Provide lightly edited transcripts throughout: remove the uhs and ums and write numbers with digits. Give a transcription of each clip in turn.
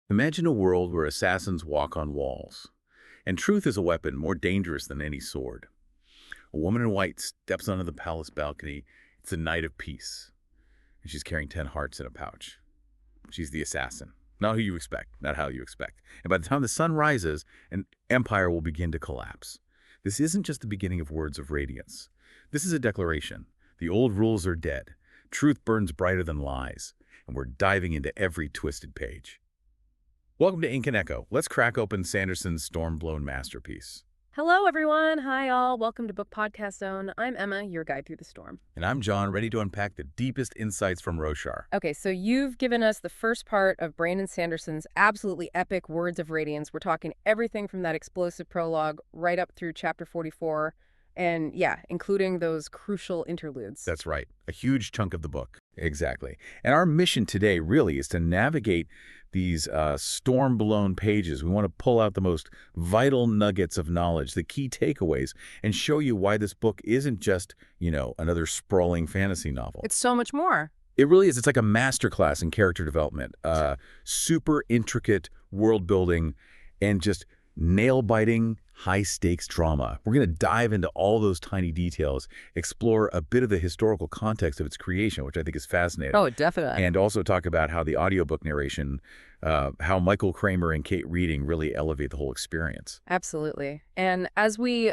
Imagine a world where assassins walk on walls, and truth is a weapon more dangerous than any sword. A woman in white steps onto the palace balcony. It's a night of peace, and she's carrying 10 hearts in a pouch. She's the assassin. Not who you expect, not how you expect. And by the time the sun rises, an empire will begin to collapse. This isn't just the beginning of Words of Radiance. This is a declaration. The old rules are dead. Truth burns brighter than lies, and we're diving into every twisted page. Welcome to Ink and Echo. Let's crack open Sanderson's storm-blown masterpiece. Hello, everyone. Hi, all. Welcome to Book Podcast Zone. I'm Emma, your guide through the storm. And I'm John, ready to unpack the deepest insights from Roshar. Okay, so you've given us the first part of Brandon Sanderson's absolutely epic Words of Radiance. We're talking everything from that explosive prologue right up through chapter 44, and yeah, including those crucial interludes. That's right. A huge chunk of the book. Exactly. And our mission today really is to navigate these storm-blown pages. We want to pull out the most vital nuggets of knowledge, the key takeaways, and show you why this book isn't just, another sprawling fantasy novel. It's so much more. It really is. It's like a masterclass in character development, super intricate world building, and just nail-biting, high-stakes drama. We're going to dive into all those tiny details, explore a bit of the historical context of its creation, which I think is fascinating. Oh, definitely. And also talk about how the audiobook narration, how Michael Kramer and Kate Reading really elevate the whole experience. Absolutely. And as we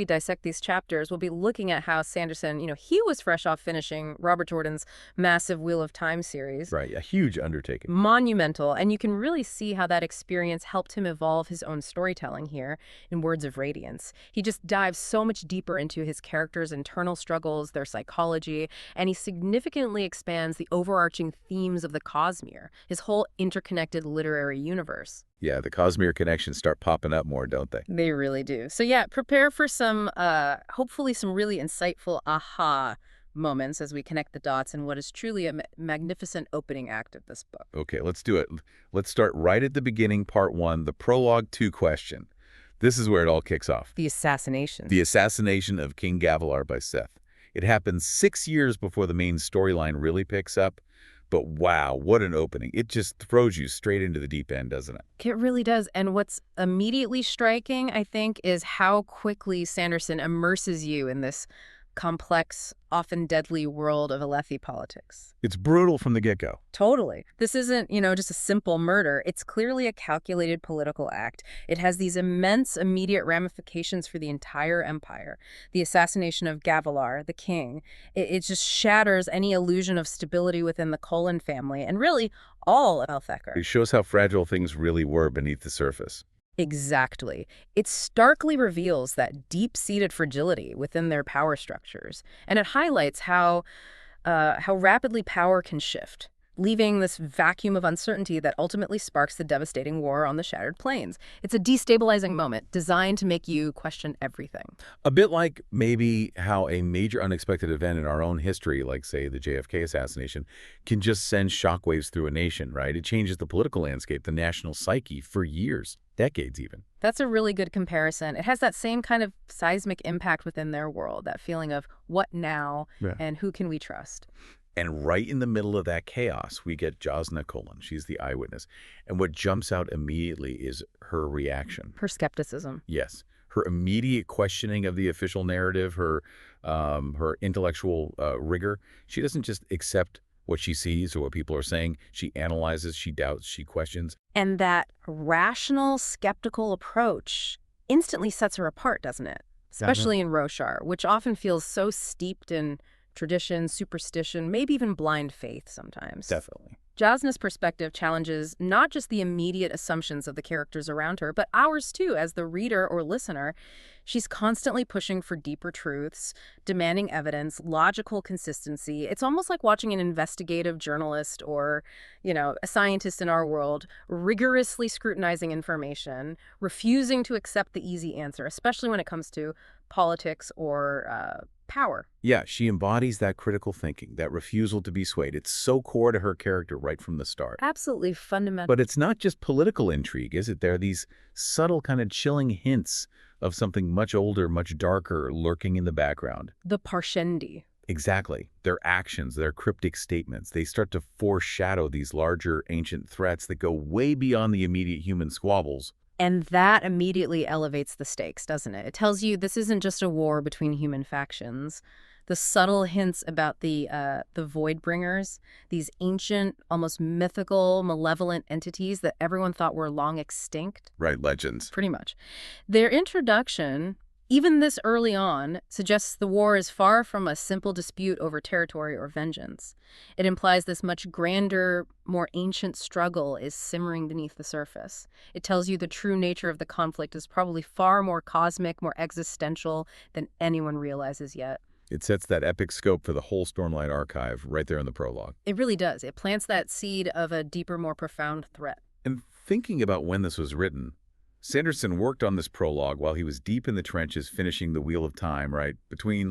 dissect these chapters, we'll be looking at how Sanderson, he was fresh off finishing Robert Jordan's massive Wheel of Time series. Right, a huge undertaking. Monumental. And you can really see how that experience helped him evolve his own storytelling here in Words of Radiance. He just dives so much deeper into his characters' internal struggles, their psychology, and he significantly expands the overarching themes of the Cosmere, his whole interconnected literary universe. Yeah, the Cosmere connections start popping up more, don't they? They really do. So yeah, prepare for some, hopefully some really insightful aha moments as we connect the dots in what is truly a magnificent opening act of this book. Okay, let's do it. Let's start right at the beginning, part 1, the Prologue 2 question. This is where it all kicks off. The assassination. The assassination of King Gavilar by Seth. It happens 6 years before the main storyline really picks up. But wow, what an opening. It just throws you straight into the deep end, doesn't it? It really does. And what's immediately striking, I think, is how quickly Sanderson immerses you in this complex, often deadly world of Alethi politics. It's brutal from the get-go. Totally. This isn't, just a simple murder. It's clearly a calculated political act. It has these immense immediate ramifications for the entire empire. The assassination of Gavilar, the king, it just shatters any illusion of stability within the Cullen family, and really all of Elthekar. It shows how fragile things really were beneath the surface. Exactly. It starkly reveals that deep-seated fragility within their power structures, and it highlights how rapidly power can shift, leaving this vacuum of uncertainty that ultimately sparks the devastating war on the Shattered Plains. It's a destabilizing moment designed to make you question everything. A bit like maybe how a major unexpected event in our own history, like, say, the JFK assassination, can just send shockwaves through a nation, right? It changes the political landscape, the national psyche for years, decades even. That's a really good comparison. It has that same kind of seismic impact within their world, that feeling of what now and who can we trust? And right in the middle of that chaos, we get Jasnah Cullen. She's the eyewitness. And what jumps out immediately is her reaction. Her skepticism. Yes. Her immediate questioning of the official narrative, her intellectual rigor. She doesn't just accept what she sees or what people are saying. She analyzes, she doubts, she questions. And that rational, skeptical approach instantly sets her apart, doesn't it? Especially in Roshar, which often feels so steeped in tradition, superstition, maybe even blind faith sometimes. Definitely. Jasnah's perspective challenges not just the immediate assumptions of the characters around her, but ours too, as the reader or listener. She's constantly pushing for deeper truths, demanding evidence, logical consistency. It's almost like watching an investigative journalist or, a scientist in our world rigorously scrutinizing information, refusing to accept the easy answer, especially when it comes to politics or power. Yeah, she embodies that critical thinking, that refusal to be swayed. It's so core to her character right from the start. Absolutely fundamental. But it's not just political intrigue, is it? There are these subtle kind of chilling hints of something much older, much darker lurking in the background. The Parshendi. Exactly. Their actions, their cryptic statements, they start to foreshadow these larger ancient threats that go way beyond the immediate human squabbles. And that immediately elevates the stakes, doesn't it? It tells you this isn't just a war between human factions. The subtle hints about the Voidbringers, these ancient, almost mythical, malevolent entities that everyone thought were long extinct. Right, legends. Pretty much. Their introduction, even this early on, suggests the war is far from a simple dispute over territory or vengeance. It implies this much grander, more ancient struggle is simmering beneath the surface. It tells you the true nature of the conflict is probably far more cosmic, more existential than anyone realizes yet. It sets that epic scope for the whole Stormlight archive right there in the prologue. It really does. It plants that seed of a deeper, more profound threat. And thinking about when this was written, Sanderson worked on this prologue while he was deep in the trenches finishing The Wheel of Time, right? Between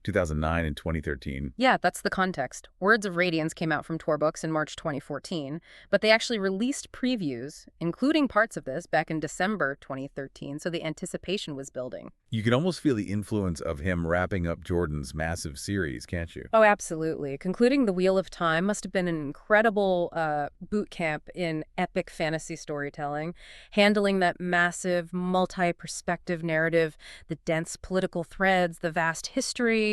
2009 and 2013. Yeah, that's the context. Words of Radiance came out from Tor Books in March 2014, but they actually released previews, including parts of this, back in December 2013, so the anticipation was building. You can almost feel the influence of him wrapping up Jordan's massive series, can't you? Oh, absolutely. Concluding The Wheel of Time must have been an incredible boot camp in epic fantasy storytelling, handling that massive, multi-perspective narrative, the dense political threads, the vast history.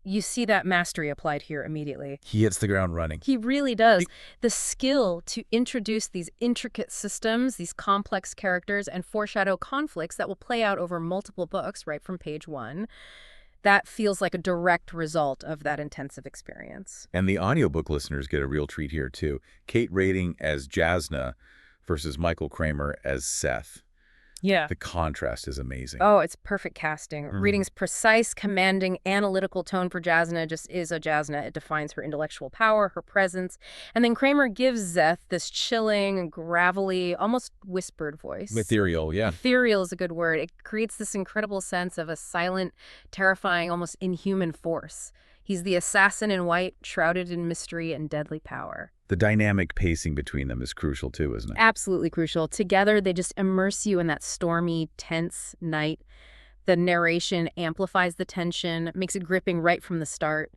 You see that mastery applied here immediately. He hits the ground running. He really does. The skill to introduce these intricate systems, these complex characters, and foreshadow conflicts that will play out over multiple books right from page one. That feels like a direct result of that intensive experience. And the audiobook listeners get a real treat here, too. Kate Rading as Jasnah versus Michael Kramer as Seth. Yeah. The contrast is amazing. Oh, it's perfect casting. Reading's precise, commanding, analytical tone for Jasnah just is a Jasnah. It defines her intellectual power, her presence. And then Kramer gives Szeth this chilling, gravelly, almost whispered voice. Ethereal, yeah. Ethereal is a good word. It creates this incredible sense of a silent, terrifying, almost inhuman force. He's the assassin in white, shrouded in mystery and deadly power. The dynamic pacing between them is crucial too, isn't it? Absolutely crucial. Together, they just immerse you in that stormy, tense night. The narration amplifies the tension, makes it gripping right from the start.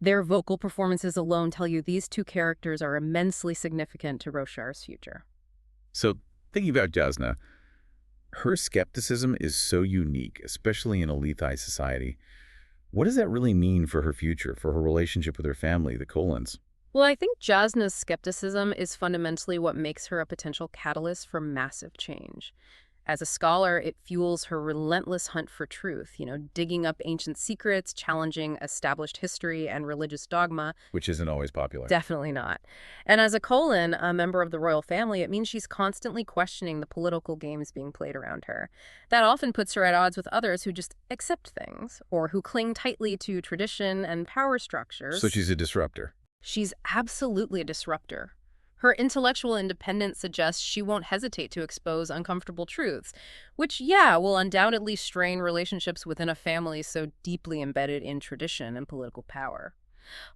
Their vocal performances alone tell you these two characters are immensely significant to Roshar's future. So, thinking about Jasnah, her skepticism is so unique, especially in a Lethai society. What does that really mean for her future, for her relationship with her family, the Colons? Well, I think Jasnah's skepticism is fundamentally what makes her a potential catalyst for massive change. As a scholar, it fuels her relentless hunt for truth, digging up ancient secrets, challenging established history and religious dogma. Which isn't always popular. Definitely not. And as a Colon, a member of the royal family, it means she's constantly questioning the political games being played around her. That often puts her at odds with others who just accept things, or who cling tightly to tradition and power structures. So she's a disruptor. She's absolutely a disruptor. Her intellectual independence suggests she won't hesitate to expose uncomfortable truths, which, will undoubtedly strain relationships within a family so deeply embedded in tradition and political power.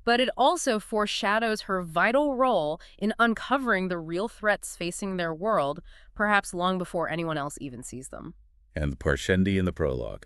But it also foreshadows her vital role in uncovering the real threats facing their world, perhaps long before anyone else even sees them. And the Parshendi in the prologue.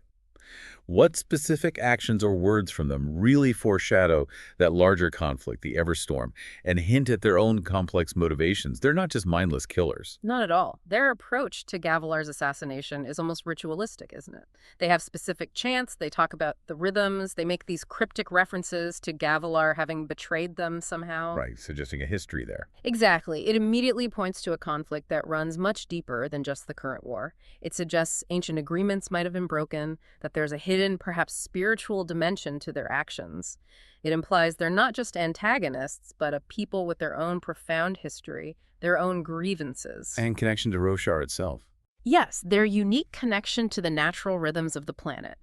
What specific actions or words from them really foreshadow that larger conflict, the Everstorm, and hint at their own complex motivations? They're not just mindless killers. Not at all. Their approach to Gavilar's assassination is almost ritualistic, isn't it? They have specific chants, they talk about the rhythms, they make these cryptic references to Gavilar having betrayed them somehow. Right, suggesting a history there. Exactly. It immediately points to a conflict that runs much deeper than just the current war. It suggests ancient agreements might have been broken, that there's a hidden, perhaps spiritual dimension to their actions. It implies they're not just antagonists, but a people with their own profound history, their own grievances. And connection to Roshar itself. Yes, their unique connection to the natural rhythms of the planet.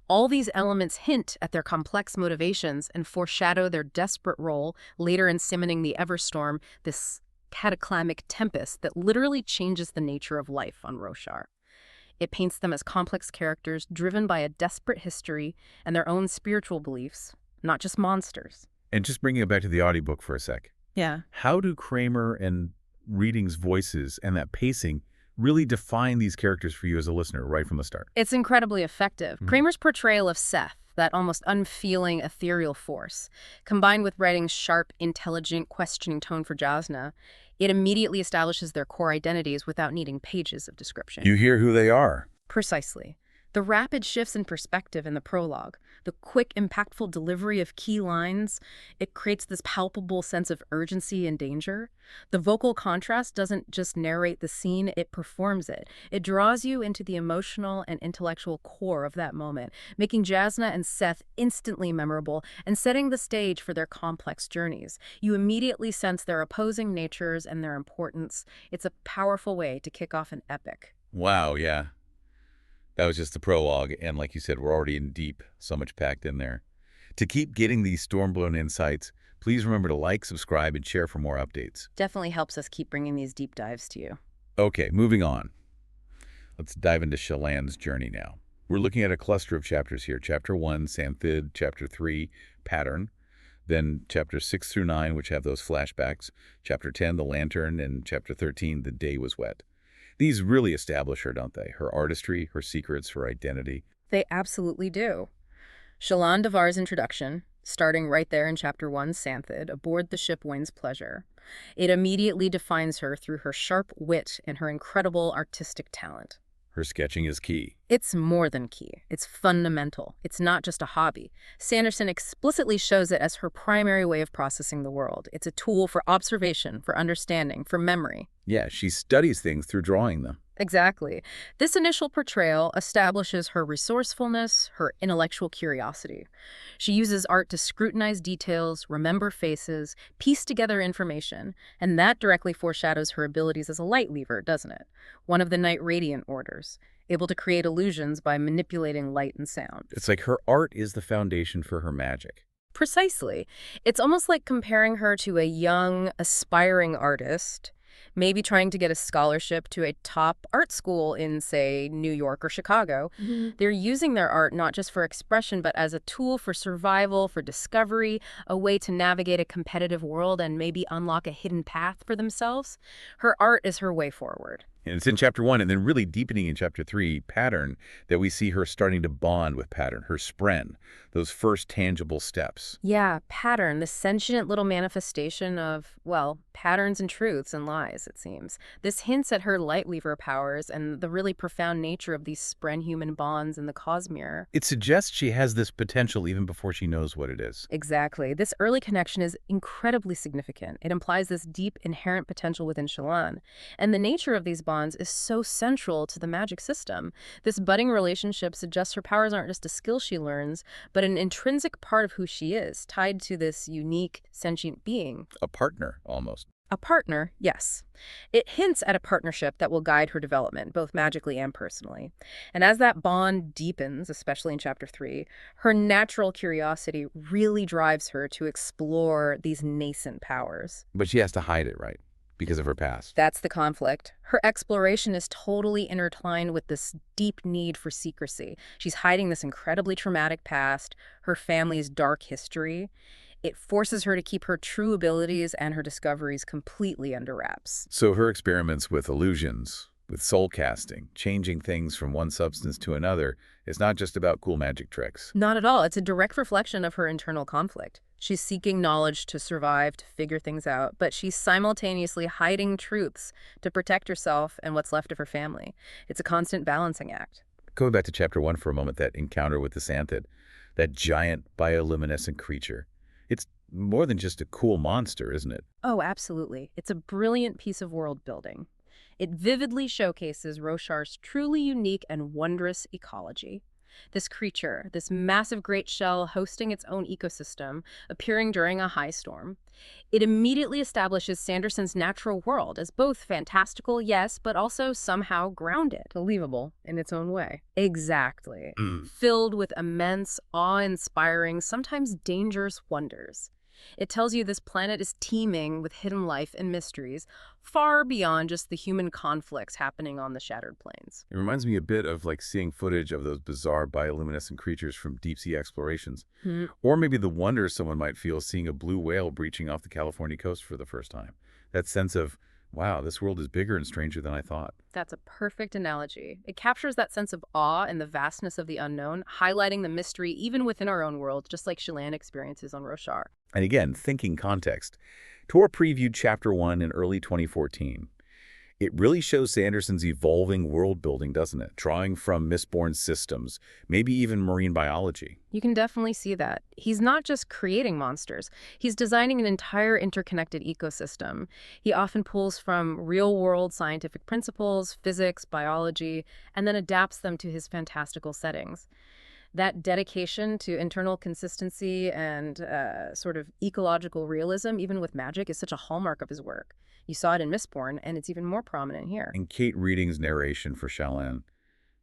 All these elements hint at their complex motivations and foreshadow their desperate role later in summoning the Everstorm, this cataclysmic tempest that literally changes the nature of life on Roshar. It paints them as complex characters driven by a desperate history and their own spiritual beliefs, not just monsters. And just bringing it back to the audiobook for a sec. Yeah. How do Kramer and Reading's voices and that pacing really define these characters for you as a listener right from the start? It's incredibly effective. Kramer's portrayal of Seth, that almost unfeeling ethereal force. Combined with writing's sharp, intelligent, questioning tone for Jasnah, it immediately establishes their core identities without needing pages of description. You hear who they are. Precisely. The rapid shifts in perspective in the prologue, the quick, impactful delivery of key lines, it creates this palpable sense of urgency and danger. The vocal contrast doesn't just narrate the scene, it performs it. It draws you into the emotional and intellectual core of that moment, making Jasnah and Seth instantly memorable and setting the stage for their complex journeys. You immediately sense their opposing natures and their importance. It's a powerful way to kick off an epic. Wow, yeah. That was just the prologue, and like you said, we're already in deep, so much packed in there. To keep getting these Stormblown insights, please remember to like, subscribe, and share for more updates. Definitely helps us keep bringing these deep dives to you. Okay, moving on. Let's dive into Shallan's journey now. We're looking at a cluster of chapters here. Chapter 1, Santhid, Chapter 3, Pattern, then Chapters 6 through 9, which have those flashbacks, Chapter 10, The Lantern, and Chapter 13, The Day Was Wet. These really establish her, don't they? Her artistry, her secrets, her identity. They absolutely do. Shallan Devar's introduction, starting right there in Chapter 1, Santhid, aboard the ship Wayne's Pleasure. It immediately defines her through her sharp wit and her incredible artistic talent. Her sketching is key. It's more than key. It's fundamental. It's not just a hobby. Sanderson explicitly shows it as her primary way of processing the world. It's a tool for observation, for understanding, for memory. Yeah, she studies things through drawing them. Exactly. This initial portrayal establishes her resourcefulness, her intellectual curiosity. She uses art to scrutinize details, remember faces, piece together information, and that directly foreshadows her abilities as a Lightweaver, doesn't it? One of the Night Radiant orders, able to create illusions by manipulating light and sound. It's like her art is the foundation for her magic. Precisely. It's almost like comparing her to a young, aspiring artist, maybe trying to get a scholarship to a top art school in, say, New York or Chicago. They're using their art not just for expression, but as a tool for survival, for discovery, a way to navigate a competitive world and maybe unlock a hidden path for themselves. Her art is her way forward. And it's in Chapter 1 and then really deepening in Chapter 3, Pattern, that we see her starting to bond with Pattern, her spren, those first tangible steps. Yeah, Pattern, the sentient little manifestation of, well, patterns and truths and lies, it seems. This hints at her Lightweaver powers and the really profound nature of these spren-human bonds in the Cosmere. It suggests she has this potential even before she knows what it is. Exactly. This early connection is incredibly significant. It implies this deep, inherent potential within Shallan. And the nature of these bonds is so central to the magic system. This budding relationship suggests her powers aren't just a skill she learns, but an intrinsic part of who she is, tied to this unique, sentient being. A partner, almost. A partner, yes. It hints at a partnership that will guide her development, both magically and personally. And as that bond deepens, especially in Chapter 3, her natural curiosity really drives her to explore these nascent powers. But she has to hide it, right? Because of her past. That's the conflict. Her exploration is totally intertwined with this deep need for secrecy. She's hiding this incredibly traumatic past, her family's dark history. It forces her to keep her true abilities and her discoveries completely under wraps. So her experiments with illusions, with soul casting, changing things from one substance to another, is not just about cool magic tricks. Not at all. It's a direct reflection of her internal conflict. She's seeking knowledge to survive, to figure things out, but she's simultaneously hiding truths to protect herself and what's left of her family. It's a constant balancing act. Going back to Chapter 1 for a moment, that encounter with the Santhid, that giant bioluminescent creature. It's more than just a cool monster, isn't it? Oh, absolutely. It's a brilliant piece of world building. It vividly showcases Roshar's truly unique and wondrous ecology. This creature, this massive great shell hosting its own ecosystem, appearing during a high storm, it immediately establishes Sanderson's natural world as both fantastical, yes, but also somehow grounded, believable in its own way. Exactly. Filled with immense, awe-inspiring, sometimes dangerous wonders. It tells you this planet is teeming with hidden life and mysteries, far beyond just the human conflicts happening on the Shattered Plains. It reminds me a bit of like seeing footage of those bizarre bioluminescent creatures from deep-sea explorations. Or maybe the wonder someone might feel seeing a blue whale breaching off the California coast for the first time. That sense of Wow, this world is bigger and stranger than I thought. That's a perfect analogy. It captures that sense of awe and the vastness of the unknown, highlighting the mystery even within our own world, just like Shallan experiences on Roshar. And again, thinking context. Tor previewed Chapter 1 in early 2014. It really shows Sanderson's evolving world building, doesn't it? Drawing from Mistborn systems, maybe even marine biology. You can definitely see that. He's not just creating monsters, he's designing an entire interconnected ecosystem. He often pulls from real-world scientific principles, physics, biology, and then adapts them to his fantastical settings. That dedication to internal consistency and sort of ecological realism, even with magic, is such a hallmark of his work. You saw it in Mistborn, and it's even more prominent here. And Kate Reading's narration for Shallan,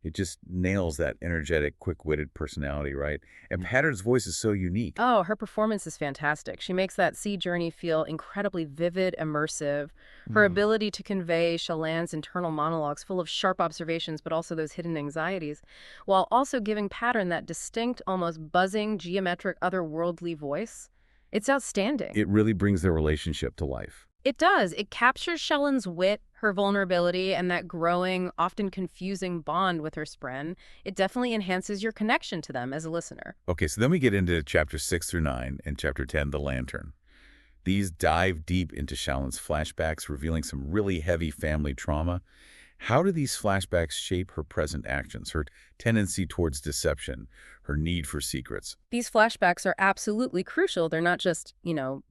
it just nails that energetic, quick-witted personality, right? And Pattern's voice is so unique. Oh, her performance is fantastic. She makes that sea journey feel incredibly vivid, immersive. Her ability to convey Shallan's internal monologues full of sharp observations, but also those hidden anxieties, while also giving Pattern that distinct, almost buzzing, geometric, otherworldly voice. It's outstanding. It really brings their relationship to life. It does. It captures Shallan's wit, her vulnerability, and that growing, often confusing bond with her spren. It definitely enhances your connection to them as a listener. Okay, so then we get into Chapter 6 through 9 and Chapter 10, The Lantern. These dive deep into Shallan's flashbacks, revealing some really heavy family trauma. How do these flashbacks shape her present actions, her tendency towards deception, her need for secrets? These flashbacks are absolutely crucial. They're not just,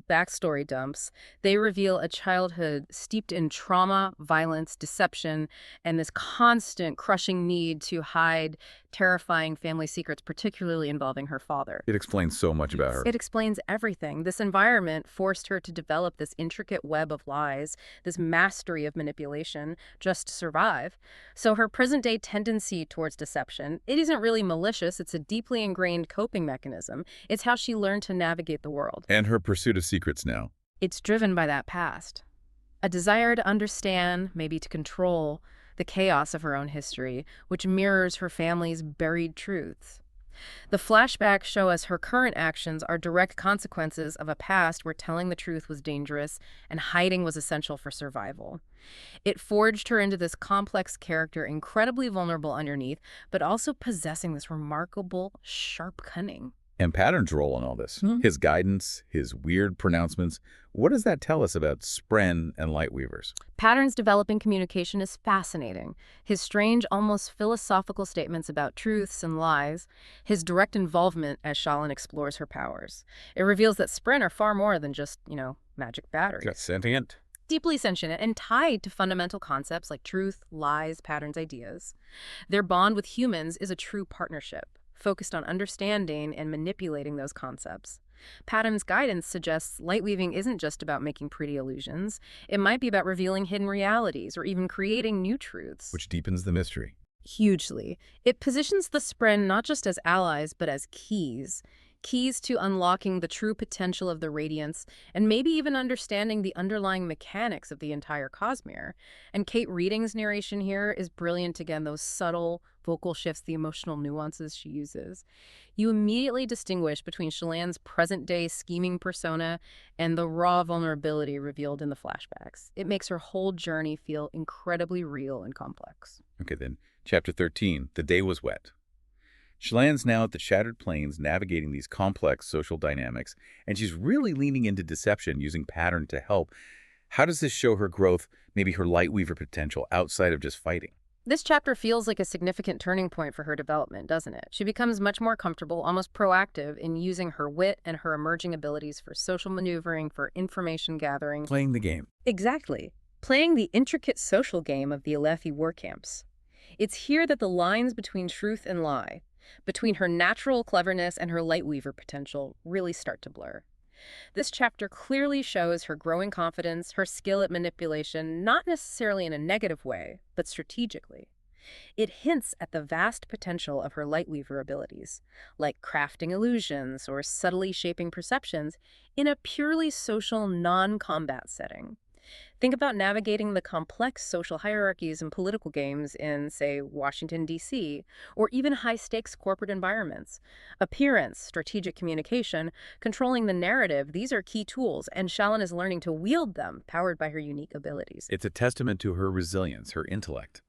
backstory dumps. They reveal a childhood steeped in trauma, violence, deception, and this constant crushing need to hide terrifying family secrets, particularly involving her father. It explains so much about her. It explains everything. This environment forced her to develop this intricate web of lies, this mastery of manipulation, just to survive. So her present-day tendency towards deception, it isn't really malicious. It's a deeply ingrained coping mechanism. It's how she learned to navigate the world. And her pursuit of secrets now. It's driven by that past. A desire to understand, maybe to control, the chaos of her own history, which mirrors her family's buried truths. The flashbacks show us her current actions are direct consequences of a past where telling the truth was dangerous and hiding was essential for survival. It forged her into this complex character, incredibly vulnerable underneath, but also possessing this remarkable, sharp cunning. And Pattern's role in all this, his guidance, his weird pronouncements, what does that tell us about Spren and Lightweavers? Pattern's developing communication is fascinating. His strange, almost philosophical statements about truths and lies, his direct involvement as Shallan explores her powers. It reveals that Spren are far more than just, magic batteries. Got sentient? Deeply sentient and tied to fundamental concepts like truth, lies, patterns, ideas. Their bond with humans is a true partnership, focused on understanding and manipulating those concepts. Pattern's guidance suggests lightweaving isn't just about making pretty illusions. It might be about revealing hidden realities or even creating new truths. Which deepens the mystery. Hugely. It positions the Spren not just as allies, but as keys. Keys to unlocking the true potential of the Radiance, and maybe even understanding the underlying mechanics of the entire Cosmere. And Kate Reading's narration here is brilliant again, those subtle vocal shifts, the emotional nuances she uses. You immediately distinguish between Shallan's present-day scheming persona and the raw vulnerability revealed in the flashbacks. It makes her whole journey feel incredibly real and complex. Okay, then, Chapter 13, The Day Was Wet. Shallan's now at the Shattered Plains navigating these complex social dynamics, and she's really leaning into deception, using Pattern to help. How does this show her growth, maybe her Lightweaver potential, outside of just fighting? This chapter feels like a significant turning point for her development, doesn't it? She becomes much more comfortable, almost proactive, in using her wit and her emerging abilities for social maneuvering, for information gathering. Playing the game. Exactly. Playing the intricate social game of the Alethi war camps. It's here that the lines between truth and lie, between her natural cleverness and her Lightweaver potential, really start to blur. This chapter clearly shows her growing confidence, her skill at manipulation, not necessarily in a negative way, but strategically. It hints at the vast potential of her Lightweaver abilities, like crafting illusions or subtly shaping perceptions, in a purely social, non-combat setting. Think about navigating the complex social hierarchies and political games in, say, Washington, D.C., or even high-stakes corporate environments. Appearance, strategic communication, controlling the narrative, these are key tools, and Shallan is learning to wield them, powered by her unique abilities. It's a testament to her resilience, her intellect,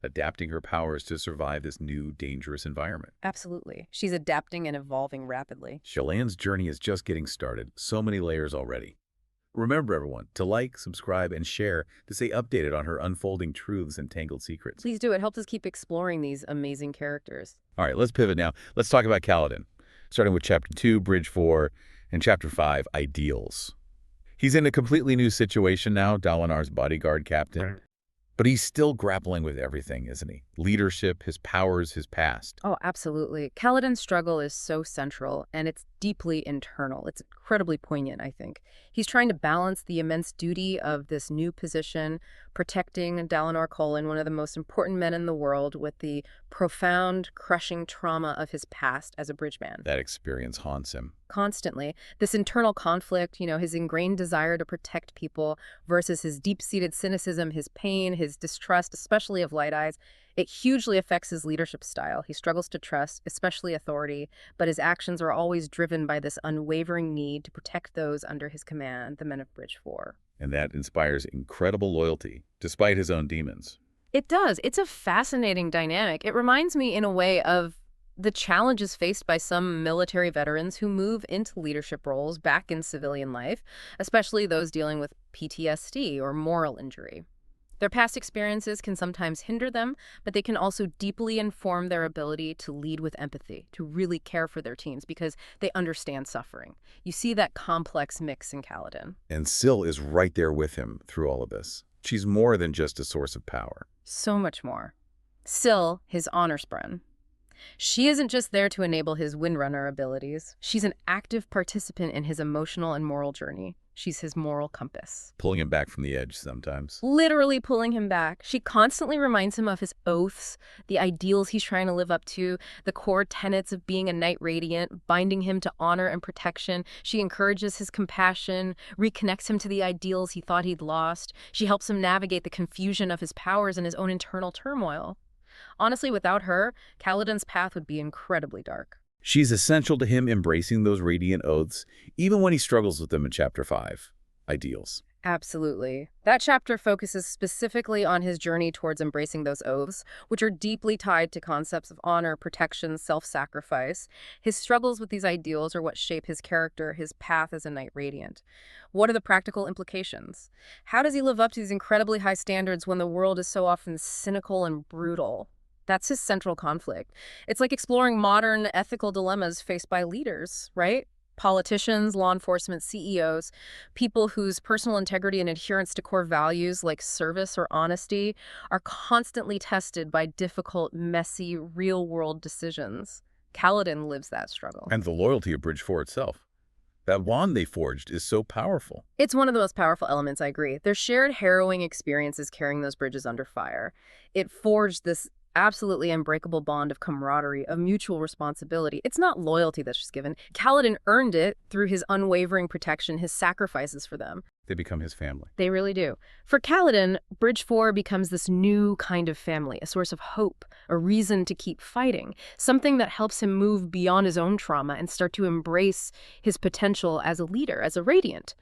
adapting her powers to survive this new, dangerous environment. Absolutely. She's adapting and evolving rapidly. Shallan's journey is just getting started. So many layers already. Remember, everyone, to like, subscribe, and share to stay updated on her unfolding truths and tangled secrets. Please do. It helps us keep exploring these amazing characters. All right, let's pivot now. Let's talk about Kaladin, starting with Chapter 2, Bridge 4, and Chapter 5, Ideals. He's in a completely new situation now, Dalinar's bodyguard captain. But he's still grappling with everything, isn't he? Leadership, his powers, his past. Oh, absolutely. Kaladin's struggle is so central, and it's deeply internal. It's incredibly poignant, I think. He's trying to balance the immense duty of this new position, protecting Dalinar Kholin, one of the most important men in the world, with the profound, crushing trauma of his past as a bridgeman. That experience haunts him. Constantly. This internal conflict, his ingrained desire to protect people versus his deep-seated cynicism, his pain, his distrust, especially of Light Eyes, it hugely affects his leadership style. He struggles to trust, especially authority, but his actions are always driven by this unwavering need to protect those under his command, the men of Bridge 4. And that inspires incredible loyalty, despite his own demons. It does. It's a fascinating dynamic. It reminds me, in a way, of the challenges faced by some military veterans who move into leadership roles back in civilian life, especially those dealing with PTSD or moral injury. Their past experiences can sometimes hinder them, but they can also deeply inform their ability to lead with empathy, to really care for their teams because they understand suffering. You see that complex mix in Kaladin. And Syl is right there with him through all of this. She's more than just a source of power. So much more. Syl, his honor sprung. She isn't just there to enable his Windrunner abilities. She's an active participant in his emotional and moral journey. She's his moral compass. Pulling him back from the edge sometimes. Literally pulling him back. She constantly reminds him of his oaths, the ideals he's trying to live up to, the core tenets of being a Knight Radiant, binding him to honor and protection. She encourages his compassion, reconnects him to the ideals he thought he'd lost. She helps him navigate the confusion of his powers and his own internal turmoil. Honestly, without her, Kaladin's path would be incredibly dark. She's essential to him embracing those radiant oaths, even when he struggles with them in Chapter 5, Ideals. Absolutely. That chapter focuses specifically on his journey towards embracing those oaths, which are deeply tied to concepts of honor, protection, self-sacrifice. His struggles with these ideals are what shape his character, his path as a Knight Radiant. What are the practical implications? How does he live up to these incredibly high standards when the world is so often cynical and brutal? That's his central conflict. It's like exploring modern ethical dilemmas faced by leaders, right? Politicians, law enforcement, CEOs, people whose personal integrity and adherence to core values like service or honesty are constantly tested by difficult, messy, real-world decisions. Kaladin lives that struggle. And the loyalty of Bridge 4 itself. That bond they forged is so powerful. It's one of the most powerful elements, I agree. Their shared harrowing experiences carrying those bridges under fire. It forged this absolutely unbreakable bond of camaraderie, of mutual responsibility. It's not loyalty that's just given. Kaladin earned it through his unwavering protection, his sacrifices for them. They become his family. They really do. For Kaladin, Bridge 4 becomes this new kind of family, a source of hope, a reason to keep fighting, something that helps him move beyond his own trauma and start to embrace his potential as a leader, as a Radiant.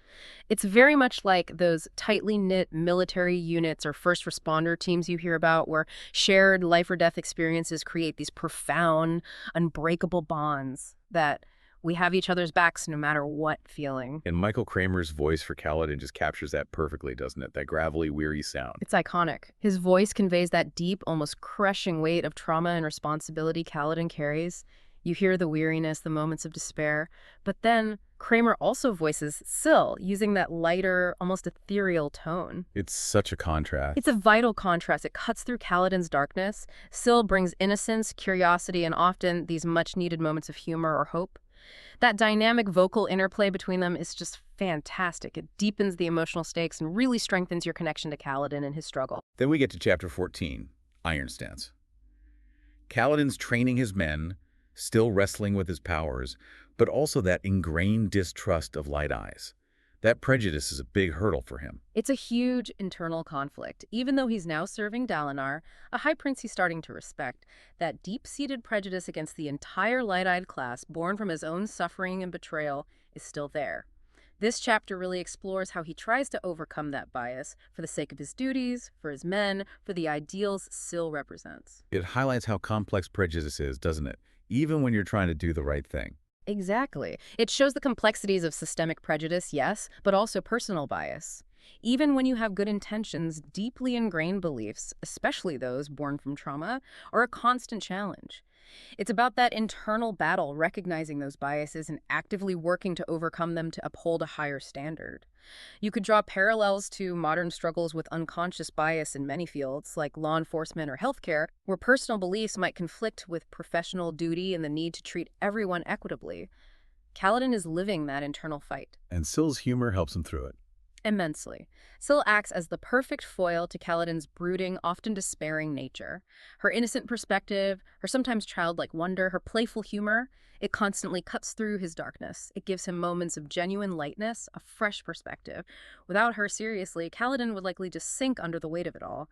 It's very much like those tightly knit military units or first responder teams you hear about where shared life or death experiences create these profound, unbreakable bonds that we have each other's backs no matter what feeling. And Michael Kramer's voice for Kaladin just captures that perfectly, doesn't it? That gravelly, weary sound. It's iconic. His voice conveys that deep, almost crushing weight of trauma and responsibility Kaladin carries. You hear the weariness, the moments of despair. But then Kramer also voices Syl, using that lighter, almost ethereal tone. It's such a contrast. It's a vital contrast. It cuts through Kaladin's darkness. Syl brings innocence, curiosity, and often these much-needed moments of humor or hope. That dynamic vocal interplay between them is just fantastic. It deepens the emotional stakes and really strengthens your connection to Kaladin and his struggle. Then we get to Chapter 14, Iron Stance. Kaladin's training his men, still wrestling with his powers, but also that ingrained distrust of Light Eyes. That prejudice is a big hurdle for him. It's a huge internal conflict. Even though he's now serving Dalinar, a high prince he's starting to respect, that deep-seated prejudice against the entire light-eyed class, born from his own suffering and betrayal, is still there. This chapter really explores how he tries to overcome that bias for the sake of his duties, for his men, for the ideals Syl represents. It highlights how complex prejudice is, doesn't it? Even when you're trying to do the right thing. Exactly. It shows the complexities of systemic prejudice, yes, but also personal bias. Even when you have good intentions, deeply ingrained beliefs, especially those born from trauma, are a constant challenge. It's about that internal battle, recognizing those biases and actively working to overcome them to uphold a higher standard. You could draw parallels to modern struggles with unconscious bias in many fields, like law enforcement or healthcare, where personal beliefs might conflict with professional duty and the need to treat everyone equitably. Kaladin is living that internal fight. And Syl's humor helps him through it. Immensely. Syl acts as the perfect foil to Kaladin's brooding, often despairing nature. Her innocent perspective, her sometimes childlike wonder, her playful humor, it constantly cuts through his darkness. It gives him moments of genuine lightness, a fresh perspective. Without her, seriously, Kaladin would likely just sink under the weight of it all.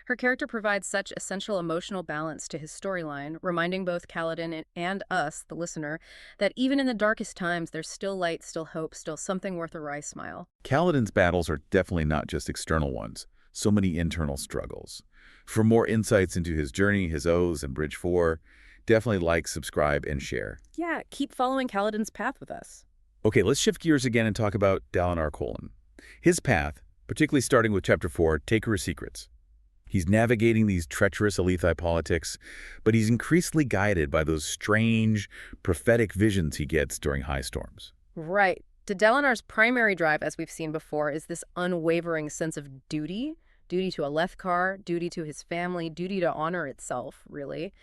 Her character provides such essential emotional balance to his storyline, reminding both Kaladin and us, the listener, that even in the darkest times, there's still light, still hope, still something worth a wry smile. Kaladin's battles are definitely not just external ones, so many internal struggles. For more insights into his journey, his O's, and Bridge 4, definitely like, subscribe, and share. Yeah, keep following Kaladin's path with us. Okay, let's shift gears again and talk about Dalinar Kholin. His path, particularly starting with Chapter 4, Taker's Secrets. He's navigating these treacherous Alethi politics, but he's increasingly guided by those strange, prophetic visions he gets during high storms. Right. Dalinar's primary drive, as we've seen before, is this unwavering sense of duty. Duty to Alethkar, duty to his family, duty to honor itself, really.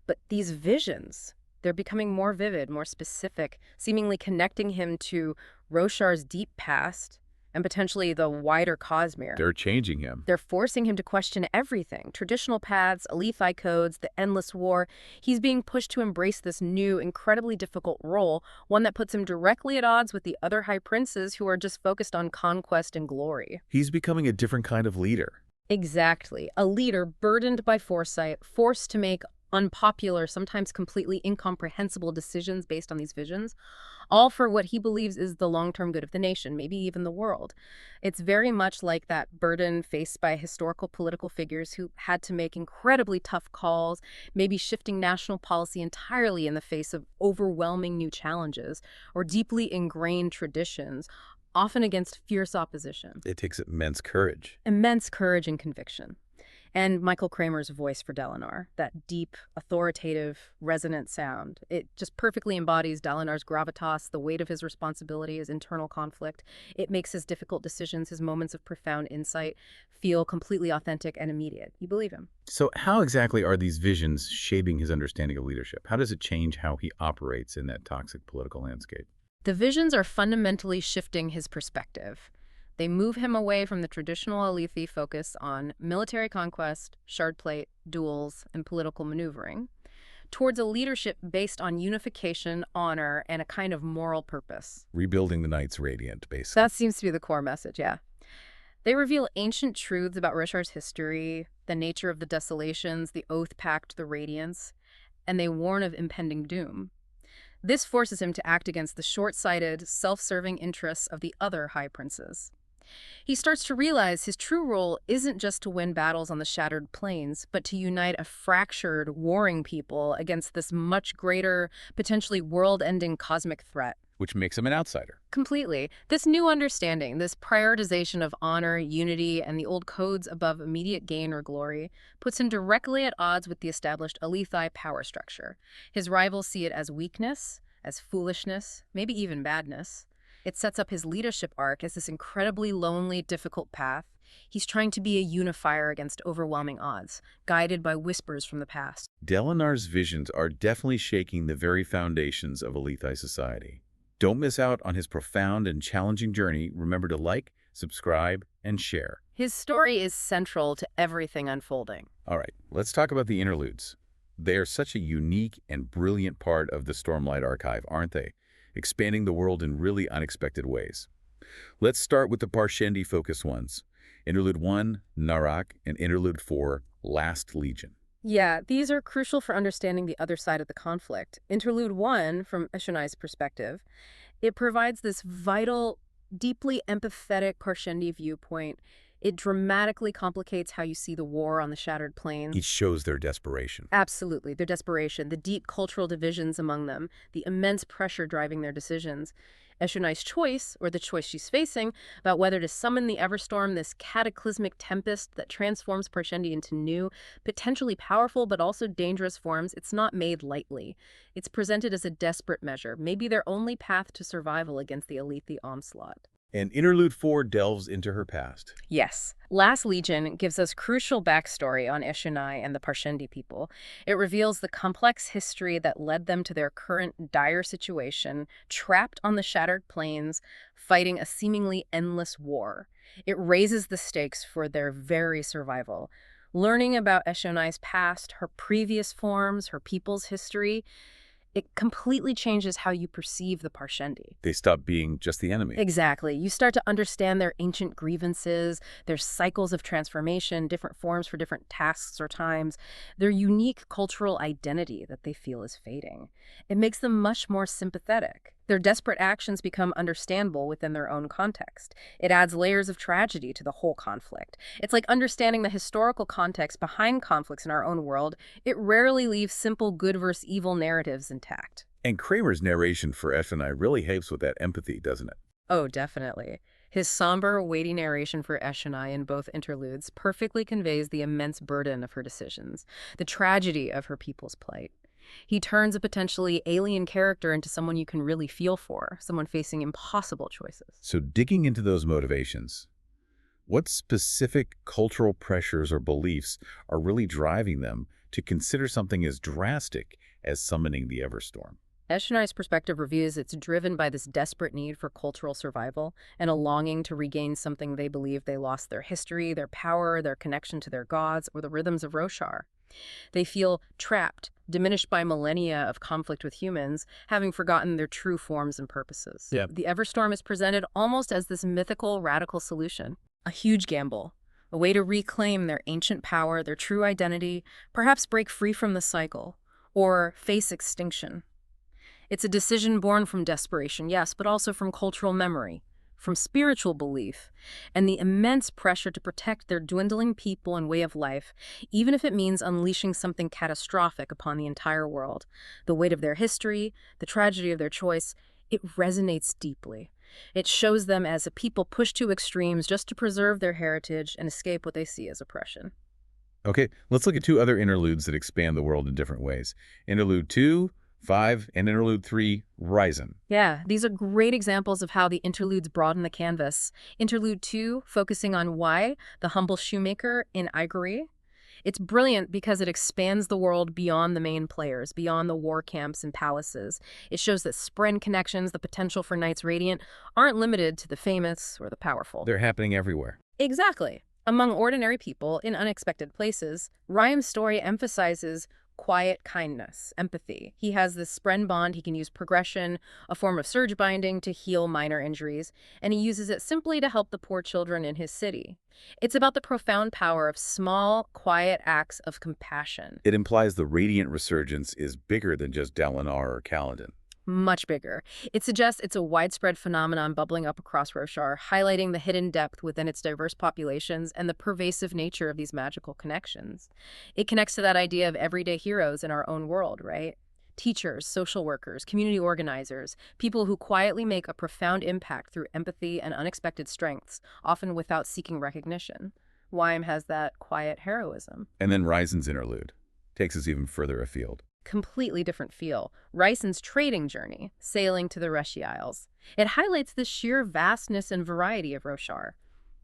But these visions, they're becoming more vivid, more specific, seemingly connecting him to Roshar's deep past and potentially the wider Cosmere. They're changing him. They're forcing him to question everything. Traditional paths, Alethi codes, the endless war. He's being pushed to embrace this new, incredibly difficult role, one that puts him directly at odds with the other high princes who are just focused on conquest and glory. He's becoming a different kind of leader. Exactly. A leader burdened by foresight, forced to make unpopular, sometimes completely incomprehensible decisions based on these visions, all for what he believes is the long-term good of the nation, maybe even the world. It's very much like that burden faced by historical political figures who had to make incredibly tough calls, maybe shifting national policy entirely in the face of overwhelming new challenges or deeply ingrained traditions, often against fierce opposition. It takes immense courage. Immense courage and conviction. And Michael Kramer's voice for Dalinar, that deep, authoritative, resonant sound. It just perfectly embodies Dalinar's gravitas, the weight of his responsibility, his internal conflict. It makes his difficult decisions, his moments of profound insight, feel completely authentic and immediate. You believe him. So how exactly are these visions shaping his understanding of leadership? How does it change how he operates in that toxic political landscape? The visions are fundamentally shifting his perspective. They move him away from the traditional Alethi focus on military conquest, shardplate, duels, and political maneuvering, towards a leadership based on unification, honor, and a kind of moral purpose. Rebuilding the Knights Radiant, basically. That seems to be the core message, yeah. They reveal ancient truths about Roshar's history, the nature of the desolations, the oath pact, the Radiance, and they warn of impending doom. This forces him to act against the short-sighted, self-serving interests of the other high princes. He starts to realize his true role isn't just to win battles on the shattered plains, but to unite a fractured, warring people against this much greater, potentially world-ending cosmic threat. Which makes him an outsider. Completely. This new understanding, this prioritization of honor, unity, and the old codes above immediate gain or glory, puts him directly at odds with the established Alethi power structure. His rivals see it as weakness, as foolishness, maybe even badness. It sets up his leadership arc as this incredibly lonely, difficult path. He's trying to be a unifier against overwhelming odds, guided by whispers from the past. Dalinar's visions are definitely shaking the very foundations of Alethi society. Don't miss out on his profound and challenging journey. Remember to like, subscribe, and share. His story is central to everything unfolding. All right, let's talk about the interludes. They are such a unique and brilliant part of the Stormlight archive, aren't they? Expanding the world in really unexpected ways. Let's start with the Parshendi-focused ones. Interlude 1, Narak, and Interlude 4, Last Legion. Yeah, these are crucial for understanding the other side of the conflict. Interlude 1, from Eshonai's perspective, it provides this vital, deeply empathetic Parshendi viewpoint. It dramatically complicates how you see the war on the Shattered Plains. It shows their desperation. Absolutely, their desperation, the deep cultural divisions among them, the immense pressure driving their decisions. Eshonai's choice, or the choice she's facing, about whether to summon the Everstorm, this cataclysmic tempest that transforms Parshendi into new, potentially powerful but also dangerous forms, it's not made lightly. It's presented as a desperate measure, maybe their only path to survival against the Alethi onslaught. And Interlude 4 delves into her past. Yes. Last Legion gives us crucial backstory on Eshonai and the Parshendi people. It reveals the complex history that led them to their current dire situation, trapped on the Shattered Plains, fighting a seemingly endless war. It raises the stakes for their very survival. Learning about Eshonai's past, her previous forms, her people's history, it completely changes how you perceive the Parshendi. They stop being just the enemy. Exactly. You start to understand their ancient grievances, their cycles of transformation, different forms for different tasks or times, their unique cultural identity that they feel is fading. It makes them much more sympathetic. Their desperate actions become understandable within their own context. It adds layers of tragedy to the whole conflict. It's like understanding the historical context behind conflicts in our own world. It rarely leaves simple good versus evil narratives intact. And Kramer's narration for Eshonai really helps with that empathy, doesn't it? Oh, definitely. His somber, weighty narration for Eshonai in both interludes perfectly conveys the immense burden of her decisions, the tragedy of her people's plight. He turns a potentially alien character into someone you can really feel for, someone facing impossible choices. So digging into those motivations, what specific cultural pressures or beliefs are really driving them to consider something as drastic as summoning the Everstorm? Eshonai's perspective reviews it's driven by this desperate need for cultural survival and a longing to regain something they believe they lost: their history, their power, their connection to their gods, or the rhythms of Roshar. They feel trapped, diminished by millennia of conflict with humans, having forgotten their true forms and purposes. Yeah. The Everstorm is presented almost as this mythical, radical solution, a huge gamble, a way to reclaim their ancient power, their true identity, perhaps break free from the cycle, or face extinction. It's a decision born from desperation, yes, but also from cultural memory, from spiritual belief, and the immense pressure to protect their dwindling people and way of life, even if it means unleashing something catastrophic upon the entire world. The weight of their history, the tragedy of their choice, it resonates deeply. It shows them as a people pushed to extremes just to preserve their heritage and escape what they see as oppression. Okay, let's look at two other interludes that expand the world in different ways. Interlude 2, 5, and Interlude 3, Risen. Yeah, these are great examples of how the interludes broaden the canvas. Interlude 2, focusing on why, the humble shoemaker in Igori. It's brilliant because it expands the world beyond the main players, beyond the war camps and palaces. It shows that Spren connections, the potential for Knights Radiant, aren't limited to the famous or the powerful. They're happening everywhere. Exactly. Among ordinary people in unexpected places, Rhyme's story emphasizes quiet kindness, empathy. He has this Spren bond. He can use progression, a form of surge binding, to heal minor injuries, and he uses it simply to help the poor children in his city. It's about the profound power of small, quiet acts of compassion. It implies the Radiant resurgence is bigger than just Dalinar or Kaladin. Much bigger. It suggests it's a widespread phenomenon bubbling up across Roshar, highlighting the hidden depth within its diverse populations and the pervasive nature of these magical connections. It connects to that idea of everyday heroes in our own world, right? Teachers, social workers, community organizers, people who quietly make a profound impact through empathy and unexpected strengths, often without seeking recognition. Wyme has that quiet heroism. And then Risen's interlude takes us even further afield. Completely different feel. Ryson's trading journey, sailing to the Reshi Isles. It highlights the sheer vastness and variety of Roshar.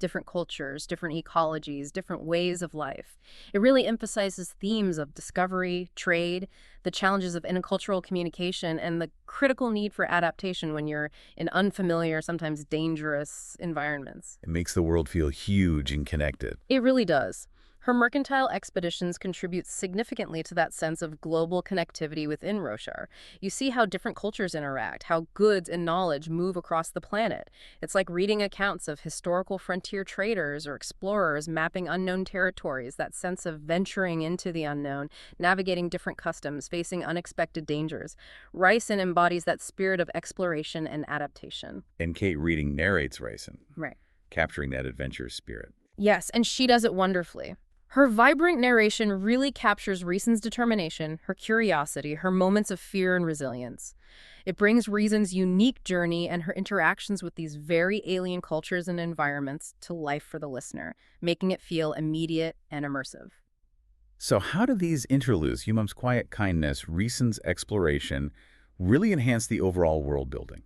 Different cultures, different ecologies, different ways of life. It really emphasizes themes of discovery, trade, the challenges of intercultural communication, and the critical need for adaptation when you're in unfamiliar, sometimes dangerous environments. It makes the world feel huge and connected. It really does. Her mercantile expeditions contribute significantly to that sense of global connectivity within Roshar. You see how different cultures interact, how goods and knowledge move across the planet. It's like reading accounts of historical frontier traders or explorers mapping unknown territories, that sense of venturing into the unknown, navigating different customs, facing unexpected dangers. Ricin embodies that spirit of exploration and adaptation. And Kate reading narrates Ricin, Right. capturing that adventurous spirit. Yes, and she does it wonderfully. Her vibrant narration really captures Ricin's determination, her curiosity, her moments of fear and resilience. It brings Ricin's unique journey and her interactions with these very alien cultures and environments to life for the listener, making it feel immediate and immersive. So how do these interludes, Humum's quiet kindness, Ricin's exploration, really enhance the overall world building?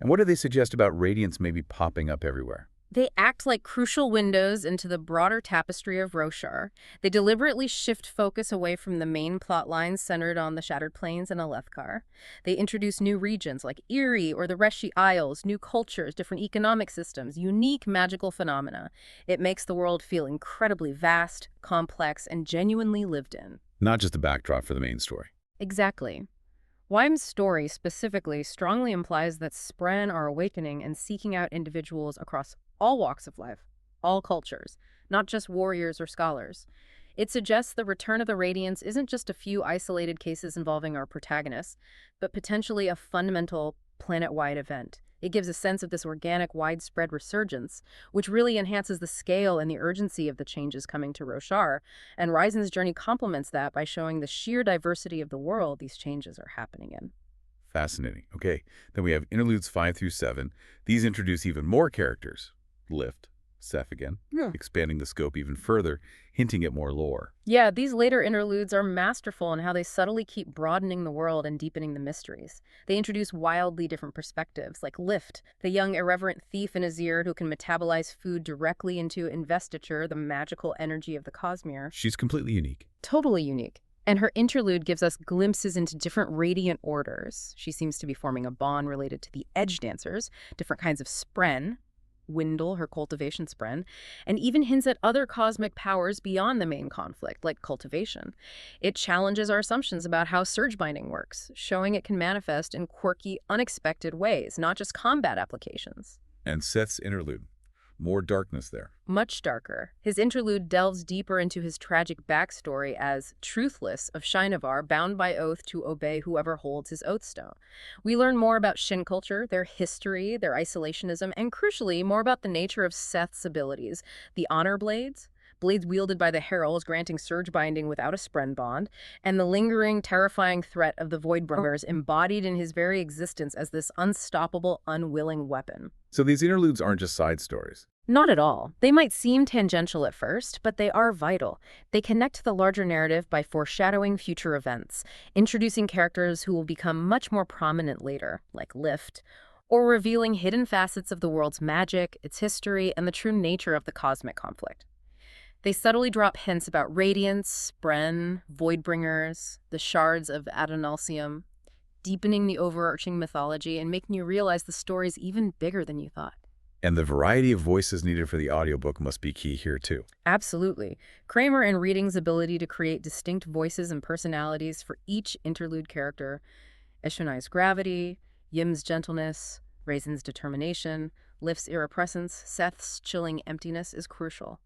And what do they suggest about Radiance maybe popping up everywhere? They act like crucial windows into the broader tapestry of Roshar. They deliberately shift focus away from the main plot lines centered on the Shattered Plains and Alethkar. They introduce new regions like Eyrie or the Reshi Isles, new cultures, different economic systems, unique magical phenomena. It makes the world feel incredibly vast, complex, and genuinely lived in. Not just a backdrop for the main story. Exactly. Wyme's story specifically strongly implies that Spren are awakening and seeking out individuals across all walks of life, all cultures, not just warriors or scholars. It suggests the return of the Radiance isn't just a few isolated cases involving our protagonists, but potentially a fundamental planet-wide event. It gives a sense of this organic, widespread resurgence, which really enhances the scale and the urgency of the changes coming to Roshar, and Ricin's journey complements that by showing the sheer diversity of the world these changes are happening in. Fascinating. Okay, then we have Interludes 5 through 7. These introduce even more characters. Lift, Seth again, expanding the scope even further, hinting at more lore. Yeah, these later interludes are masterful in how they subtly keep broadening the world and deepening the mysteries. They introduce wildly different perspectives, like Lift, the young irreverent thief in Azir who can metabolize food directly into investiture, the magical energy of the Cosmere. She's completely unique. Totally unique. And her interlude gives us glimpses into different radiant orders. She seems to be forming a bond related to the Edge Dancers, different kinds of Spren, Windle, her cultivation Spren, and even hints at other cosmic powers beyond the main conflict, like cultivation. It challenges our assumptions about how surge binding works, showing it can manifest in quirky, unexpected ways, not just combat applications. And Seth's interlude. More darkness there. Much darker. His interlude delves deeper into his tragic backstory as Truthless of Shinovar, bound by oath to obey whoever holds his oathstone. We learn more about Shin culture, their history, their isolationism, and crucially, more about the nature of Seth's abilities. The Honor Blades, blades wielded by the Heralds granting surge binding without a Spren bond, and the lingering, terrifying threat of the Voidbringers embodied in his very existence as this unstoppable, unwilling weapon. So these interludes aren't just side stories. Not at all. They might seem tangential at first, but they are vital. They connect to the larger narrative by foreshadowing future events, introducing characters who will become much more prominent later, like Lift, or revealing hidden facets of the world's magic, its history, and the true nature of the cosmic conflict. They subtly drop hints about Radiance, Spren, Voidbringers, the shards of Adonalsium, deepening the overarching mythology and making you realize the story's even bigger than you thought. And the variety of voices needed for the audiobook must be key here too. Absolutely. Kramer and Reading's ability to create distinct voices and personalities for each interlude character, Eshonai's gravity, Yim's gentleness, Ricin's determination, Lift's irrepressence, Seth's chilling emptiness is crucial.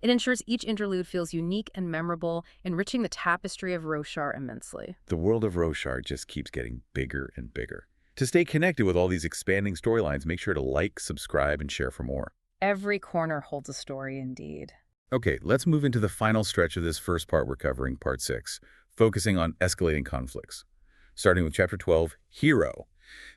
It ensures each interlude feels unique and memorable, enriching the tapestry of Roshar immensely. The world of Roshar just keeps getting bigger and bigger. To stay connected with all these expanding storylines, make sure to like, subscribe, and share for more. Every corner holds a story indeed. Okay, let's move into the final stretch of this first part we're covering, Part 6, focusing on escalating conflicts. Starting with Chapter 12, Hero.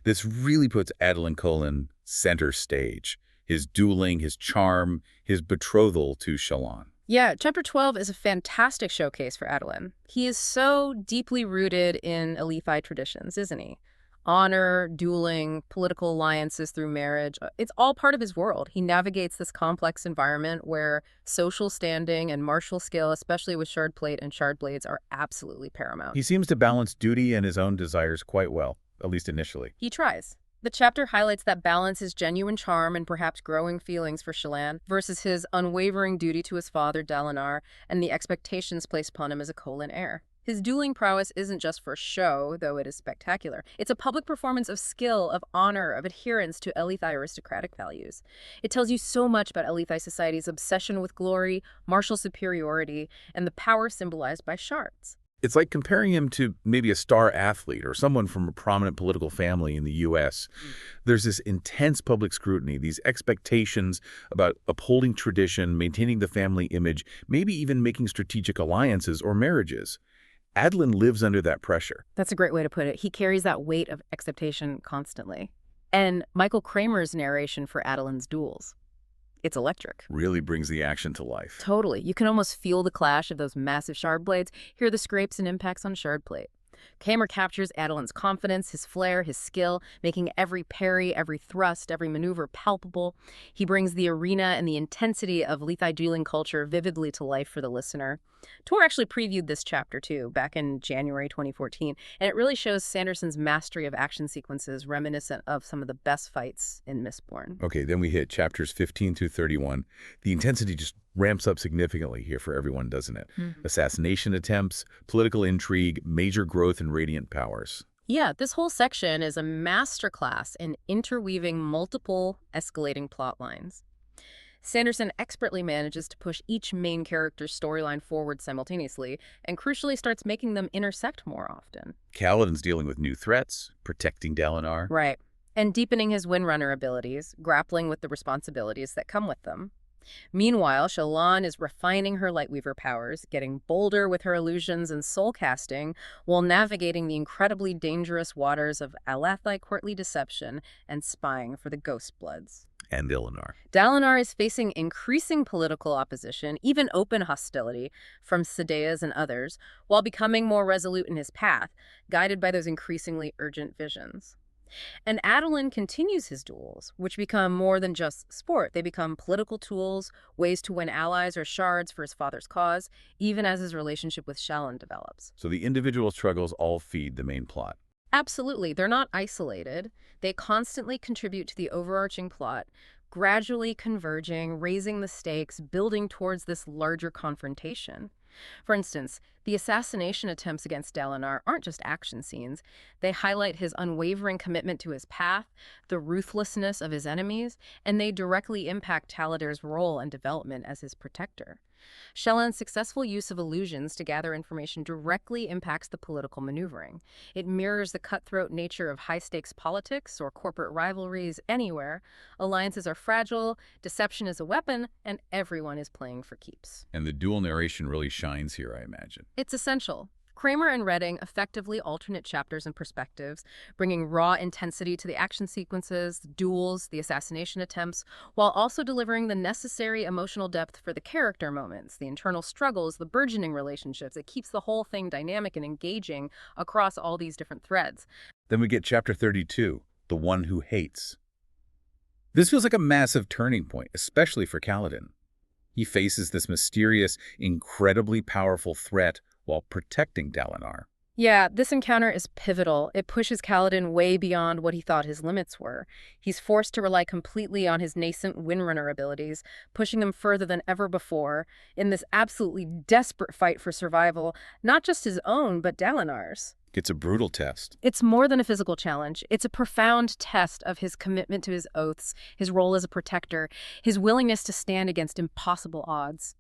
This really puts Adolin Kholin center stage. His dueling, his charm, his betrothal to Shallan. Yeah, Chapter 12 is a fantastic showcase for Adolin. He is so deeply rooted in Alethi traditions, isn't he? Honor, dueling, political alliances through marriage. It's all part of his world. He navigates this complex environment where social standing and martial skill, especially with shard plate and shard blades, are absolutely paramount. He seems to balance duty and his own desires quite well, at least initially. He tries. The chapter highlights that balance, his genuine charm and perhaps growing feelings for Shallan versus his unwavering duty to his father, Dalinar, and the expectations placed upon him as a Kholin heir. His dueling prowess isn't just for show, though it is spectacular. It's a public performance of skill, of honor, of adherence to Elithai aristocratic values. It tells you so much about Elithai society's obsession with glory, martial superiority, and the power symbolized by shards. It's like comparing him to maybe a star athlete or someone from a prominent political family in the U.S. There's this intense public scrutiny, these expectations about upholding tradition, maintaining the family image, maybe even making strategic alliances or marriages. Adolin lives under that pressure. That's a great way to put it. He carries that weight of expectation constantly. And Michael Kramer's narration for Adolin's duels. It's electric. Really brings the action to life. Totally. You can almost feel the clash of those massive shard blades, hear the scrapes and impacts on shard plate. Kramer captures Adolin's confidence, his flair, his skill, making every parry, every thrust, every maneuver palpable. He brings the arena and the intensity of Elithai dueling culture vividly to life for the listener. Tor actually previewed this chapter too, back in January 2014, and it really shows Sanderson's mastery of action sequences reminiscent of some of the best fights in Mistborn. Okay, then we hit chapters 15 through 31. The intensity just ramps up significantly here for everyone, doesn't it? Assassination attempts, political intrigue, major growth in radiant powers. Yeah, this whole section is a masterclass in interweaving multiple escalating plot lines. Sanderson expertly manages to push each main character's storyline forward simultaneously, and crucially starts making them intersect more often. Kaladin's dealing with new threats, protecting Dalinar. Right. And deepening his Windrunner abilities, grappling with the responsibilities that come with them. Meanwhile, Shallan is refining her Lightweaver powers, getting bolder with her illusions and soul casting, while navigating the incredibly dangerous waters of Alathite courtly deception and spying for the Ghostbloods. And Dalinar. Dalinar is facing increasing political opposition, even open hostility, from Sadeas and others, while becoming more resolute in his path, guided by those increasingly urgent visions. And Adolin continues his duels, which become more than just sport. They become political tools, ways to win allies or shards for his father's cause, even as his relationship with Shallan develops. So the individual struggles all feed the main plot. Absolutely. They're not isolated. They constantly contribute to the overarching plot, gradually converging, raising the stakes, building towards this larger confrontation. For instance, the assassination attempts against Dalinar aren't just action scenes. They highlight his unwavering commitment to his path, the ruthlessness of his enemies, and they directly impact Taladir's role and development as his protector. Shallan's successful use of illusions to gather information directly impacts the political maneuvering. It mirrors the cutthroat nature of high-stakes politics or corporate rivalries anywhere. Alliances are fragile, deception is a weapon, and everyone is playing for keeps. And the dual narration really shines here, I imagine. It's essential. Kramer and Redding effectively alternate chapters and perspectives, bringing raw intensity to the action sequences, the duels, the assassination attempts, while also delivering the necessary emotional depth for the character moments, the internal struggles, the burgeoning relationships. It keeps the whole thing dynamic and engaging across all these different threads. Then we get chapter 32, The One Who Hates. This feels like a massive turning point, especially for Kaladin. He faces this mysterious, incredibly powerful threat while protecting Dalinar. Yeah, this encounter is pivotal. It pushes Kaladin way beyond what he thought his limits were. He's forced to rely completely on his nascent Windrunner abilities, pushing him further than ever before in this absolutely desperate fight for survival, not just his own, but Dalinar's. It's a brutal test. It's more than a physical challenge. It's a profound test of his commitment to his oaths, his role as a protector, his willingness to stand against impossible odds.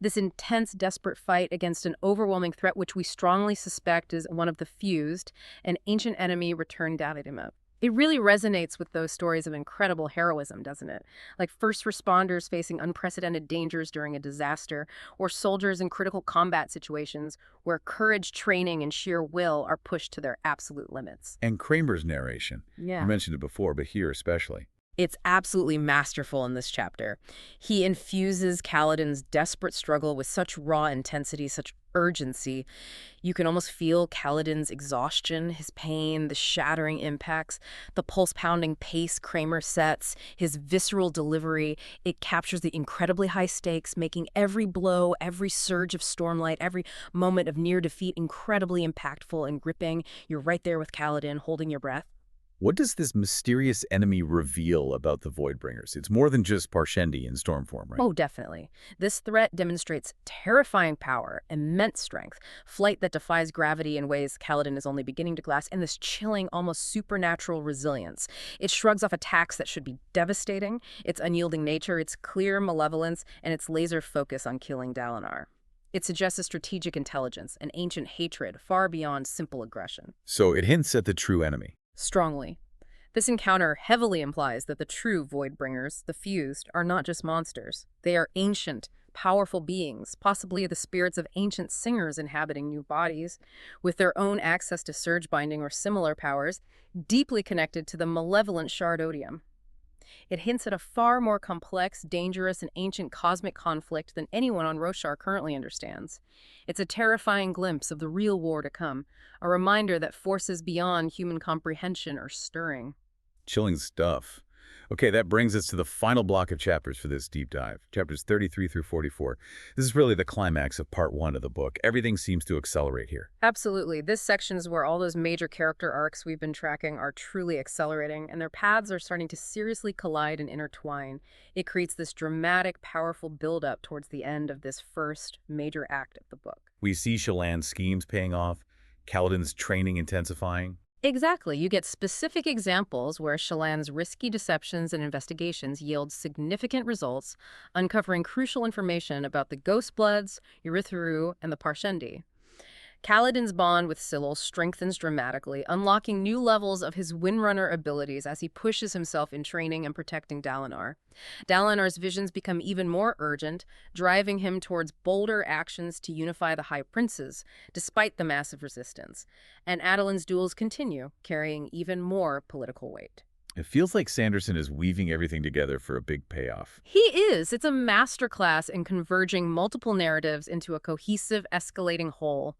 This intense, desperate fight against an overwhelming threat which we strongly suspect is one of the Fused, an ancient enemy returned Dalinar. It really resonates with those stories of incredible heroism, doesn't it? Like first responders facing unprecedented dangers during a disaster, or soldiers in critical combat situations where courage, training, and sheer will are pushed to their absolute limits. And Kramer's narration. Yeah. You mentioned it before, but here especially. It's absolutely masterful in this chapter. He infuses Kaladin's desperate struggle with such raw intensity, such urgency. You can almost feel Kaladin's exhaustion, his pain, the shattering impacts, the pulse-pounding pace Kramer sets, his visceral delivery. It captures the incredibly high stakes, making every blow, every surge of Stormlight, every moment of near defeat incredibly impactful and gripping. You're right there with Kaladin, holding your breath. What does this mysterious enemy reveal about the Voidbringers? It's more than just Parshendi in Stormform, right? Oh, definitely. This threat demonstrates terrifying power, immense strength, flight that defies gravity in ways Kaladin is only beginning to grasp, and this chilling, almost supernatural resilience. It shrugs off attacks that should be devastating, its unyielding nature, its clear malevolence, and its laser focus on killing Dalinar. It suggests a strategic intelligence, an ancient hatred far beyond simple aggression. So it hints at the true enemy. Strongly. This encounter heavily implies that the true Voidbringers, the Fused, are not just monsters. They are ancient, powerful beings, possibly the spirits of ancient singers inhabiting new bodies, with their own access to surge binding or similar powers, deeply connected to the malevolent Shard Odium. It hints at a far more complex, dangerous, and ancient cosmic conflict than anyone on Roshar currently understands. It's a terrifying glimpse of the real war to come, a reminder that forces beyond human comprehension are stirring. Chilling stuff. Okay, that brings us to the final block of chapters for this deep dive, chapters 33 through 44. This is really the climax of part 1 of the book. Everything seems to accelerate here. Absolutely. This section is where all those major character arcs we've been tracking are truly accelerating, and their paths are starting to seriously collide and intertwine. It creates this dramatic, powerful build-up towards the end of this first major act of the book. We see Shallan's schemes paying off, Kaladin's training intensifying. Exactly. You get specific examples where Shallan's risky deceptions and investigations yield significant results, uncovering crucial information about the Ghostbloods, Urithiru, and the Parshendi. Kaladin's bond with Scylla strengthens dramatically, unlocking new levels of his Windrunner abilities as he pushes himself in training and protecting Dalinar. Dalinar's visions become even more urgent, driving him towards bolder actions to unify the High Princes, despite the massive resistance. And Adolin's duels continue, carrying even more political weight. It feels like Sanderson is weaving everything together for a big payoff. He is. It's a masterclass in converging multiple narratives into a cohesive, escalating whole.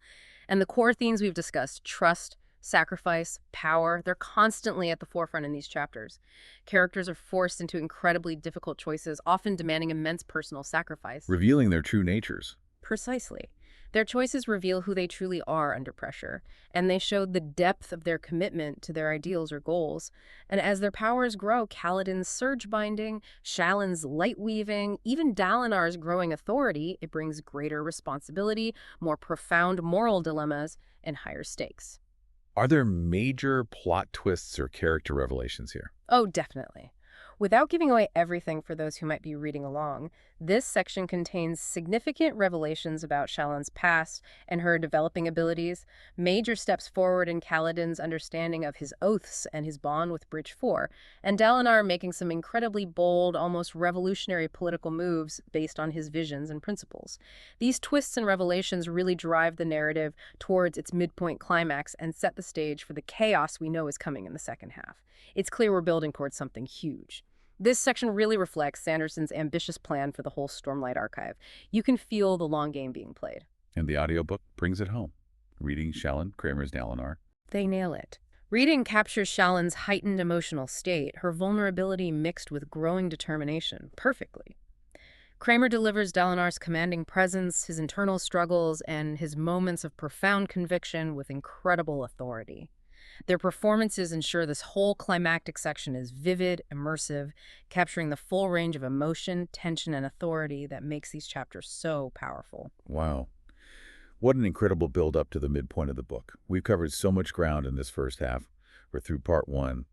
And the core themes we've discussed, trust, sacrifice, power, they're constantly at the forefront in these chapters. Characters are forced into incredibly difficult choices, often demanding immense personal sacrifice. Revealing their true natures. Precisely. Their choices reveal who they truly are under pressure, and they show the depth of their commitment to their ideals or goals. And as their powers grow, Kaladin's surge binding, Shallan's light weaving, even Dalinar's growing authority, it brings greater responsibility, more profound moral dilemmas, and higher stakes. Are there major plot twists or character revelations here? Oh, definitely. Without giving away everything for those who might be reading along, this section contains significant revelations about Shallan's past and her developing abilities, major steps forward in Kaladin's understanding of his oaths and his bond with Bridge 4, and Dalinar making some incredibly bold, almost revolutionary political moves based on his visions and principles. These twists and revelations really drive the narrative towards its midpoint climax and set the stage for the chaos we know is coming in the second half. It's clear we're building towards something huge. This section really reflects Sanderson's ambitious plan for the whole Stormlight archive. You can feel the long game being played. And the audiobook brings it home. Reading Shallan, Kramer's Dalinar. They nail it. Reading captures Shallan's heightened emotional state, her vulnerability mixed with growing determination, perfectly. Kramer delivers Dalinar's commanding presence, his internal struggles, and his moments of profound conviction with incredible authority. Their performances ensure this whole climactic section is vivid, immersive, capturing the full range of emotion, tension, and authority that makes these chapters so powerful. Wow. What an incredible build-up to the midpoint of the book. We've covered so much ground in this first half. We're through part 1.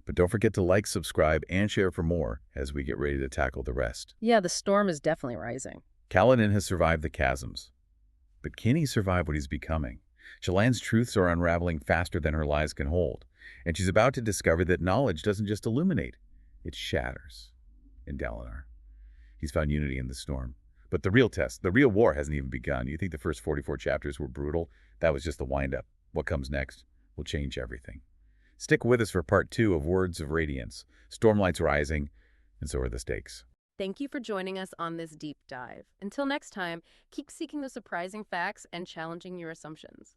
But don't forget to like, subscribe, and share for more as we get ready to tackle the rest. Yeah, the storm is definitely rising. Kaladin has survived the chasms. But can he survive what he's becoming? Shallan's truths are unraveling faster than her lies can hold, and she's about to discover that knowledge doesn't just illuminate, it shatters. In Dalinar, he's found unity in the storm. But the real test, the real war hasn't even begun. You think the first 44 chapters were brutal? That was just the wind-up. What comes next will change everything. Stick with us for part 2 of Words of Radiance. Stormlight's rising, and so are the stakes. Thank you for joining us on this deep dive. Until next time, keep seeking the surprising facts and challenging your assumptions.